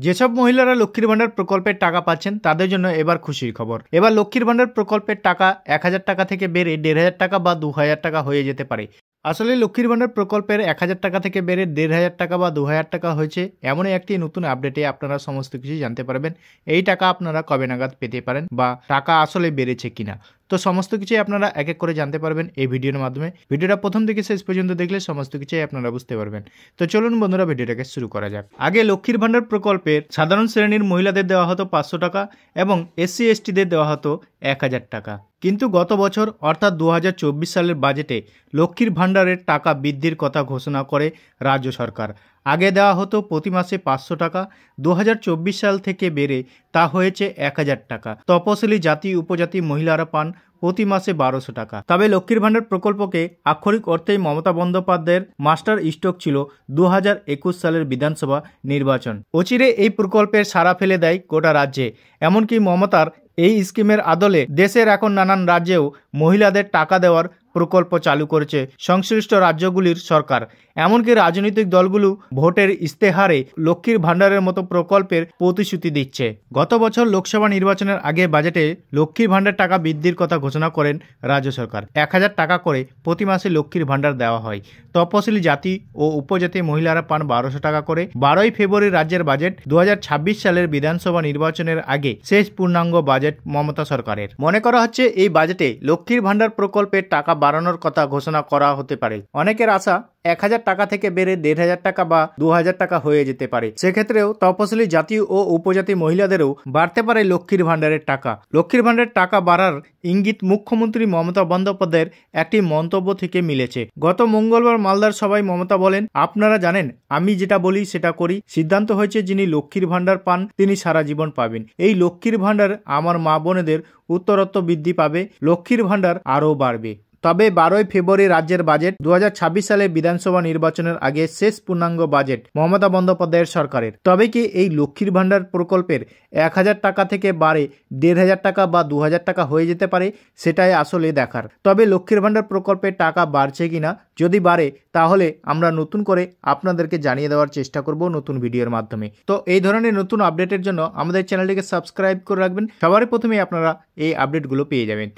যেসব মহিলারা লক্ষ্মীর ভান্ডার প্রকল্পের টাকা পাচ্ছেন তাদের জন্য এবার খুশির খবর। এবার লক্ষ্মীর ভান্ডার প্রকল্পের টাকা ১,০০০ টাকা থেকে বেড়ে ১,৫০০ টাকা বা ২,০০০ টাকা হয়ে যেতে পারে। আসলে লক্ষ্মীর ভান্ডার প্রকল্পের ১,০০০ টাকা থেকে বেড়ে ১,৫০০ টাকা বা ২,০০০ টাকা হয়েছে, এমনই একটি নতুন আপডেটে আপনারা সমস্ত কিছু জানতে পারবেন। এই টাকা আপনারা কবে নাগাদ পেতে পারেন বা টাকা আসলে বেড়েছে কিনা, তো সমস্ত কিছুই আপনারা এক এক করে জানতে পারবেন এই ভিডিওর মাধ্যমে। ভিডিওটা প্রথম থেকে শেষ পর্যন্ত দেখলে সমস্ত কিছুই আপনারা বুঝতে পারবেন। তো চলুন বন্ধুরা, ভিডিওটাকে শুরু করা যাক। আগে লক্ষ্মীর ভান্ডার প্রকল্পের সাধারণ শ্রেণীর মহিলাদের দেওয়া হতো 500 টাকা এবং এসসি এসটিদের দেওয়া হতো ১,০০০ টাকা। কিন্তু গত বছর অর্থাৎ ২০২৪ সালের বাজেটে লক্ষ্মীর ভান্ডারের টাকা বৃদ্ধির কথা ঘোষণা করে রাজ্য সরকার। আগে দেওয়া হতো প্রতি মাসে 500 টাকা, ২০২৪ সাল থেকে বেড়ে তা হয়েছে ১,০০০ টাকা। তপশিলি জাতি উপজাতি মহিলারা পান প্রতি মাসে ১২০০ টাকা। তবে লক্ষ্মীর ভান্ডার প্রকল্পকে আক্ষরিক অর্থেই মমতা বন্দ্যোপাধ্যায়ের মাস্টার স্ট্রোক ছিল ২০২১ সালের বিধানসভা নির্বাচন। অচিরে এই প্রকল্পের সাড়া ফেলে দেয় গোটা রাজ্যে। এমনকি মমতার এই স্কিমের আদলে দেশের এখন নানান রাজ্যেও মহিলাদের টাকা দেওয়ার প্রকল্প চালু করেছে সংশ্লিষ্ট রাজ্যগুলির সরকার। এমনকি রাজনৈতিক দলগুলো ভোটের ইস্তেহারে লক্ষ্মীর ভান্ডারের মতো প্রকল্পের প্রতিশ্রুতি দিচ্ছে। গত বছর লোকসভা নির্বাচনের আগে বাজেটে লক্ষ্মীর ভান্ডার টাকা বৃদ্ধির কথা ঘোষণা করেন রাজ্য সরকার। ১,০০০ টাকা করে প্রতি মাসে লক্ষ্মীর ভান্ডার দেওয়া হয়। তপশিলি জাতি ও উপজাতি মহিলারা পান ১২০০ টাকা করে। ১২ই ফেব্রুয়ারি রাজ্যের বাজেট ২০২৬ সালের বিধানসভা নির্বাচনের আগে শেষ পূর্ণাঙ্গ বাজেট মমতা সরকারের। মনে করা হচ্ছে এই বাজেটে লক্ষ্মীর ভান্ডার প্রকল্পের টাকা বাড়ানোর কথা ঘোষণা করা হতে পারে। অনেকের আশা ১,০০০ টাকা থেকে বেড়ে ১,৫০০ টাকা বা ২,০০০ টাকা হয়ে যেতে পারে। সেক্ষেত্রেও তপশিলি জাতি ও উপজাতি মহিলাদেরও বাড়তে পারে লক্ষ্মীর ভান্ডারের টাকা। লক্ষ্মীর ভান্ডারের টাকা বাড়ার ইঙ্গিত মুখ্যমন্ত্রী মমতা বন্দ্যোপাধ্যায়ের একটি মন্তব্য থেকে মিলেছে। গত মঙ্গলবার মালদার সভায় মমতা বলেন, আপনারা জানেন আমি যেটা বলি সেটা করি। সিদ্ধান্ত হয়েছে যিনি লক্ষ্মীর ভান্ডার পান তিনি সারা জীবন পাবেন। এই লক্ষ্মীর ভান্ডার আমার মা বোনেদের উত্তরোত্তর বৃদ্ধি পাবে, লক্ষ্মীর ভান্ডার আরও বাড়বে। তবে ১২ই ফেব্রুয়ারি রাজ্যের বাজেট ২০২৬ সালে বিধানসভা নির্বাচনের আগে শেষ পূর্ণাঙ্গ বাজেট মমতা বন্দ্যোপাধ্যায়ের সরকারের। তবে কি এই লক্ষ্মীর ভান্ডার প্রকল্পের ১,০০০ টাকা থেকে বাড়ে ১,৫০০ টাকা বা ২,০০০ টাকা হয়ে যেতে পারে, সেটাই আসলে দেখার। তবে লক্ষ্মীর ভান্ডার প্রকল্পের টাকা বাড়ছে কিনা, যদি বাড়ে তাহলে আমরা নতুন করে আপনাদেরকে জানিয়ে দেওয়ার চেষ্টা করব নতুন ভিডিওর মাধ্যমে। তো এই ধরনের নতুন আপডেটের জন্য আমাদের চ্যানেলটিকে সাবস্ক্রাইব করে রাখবেন। সবার প্রথমেই আপনারা এই আপডেটগুলো পেয়ে যাবেন।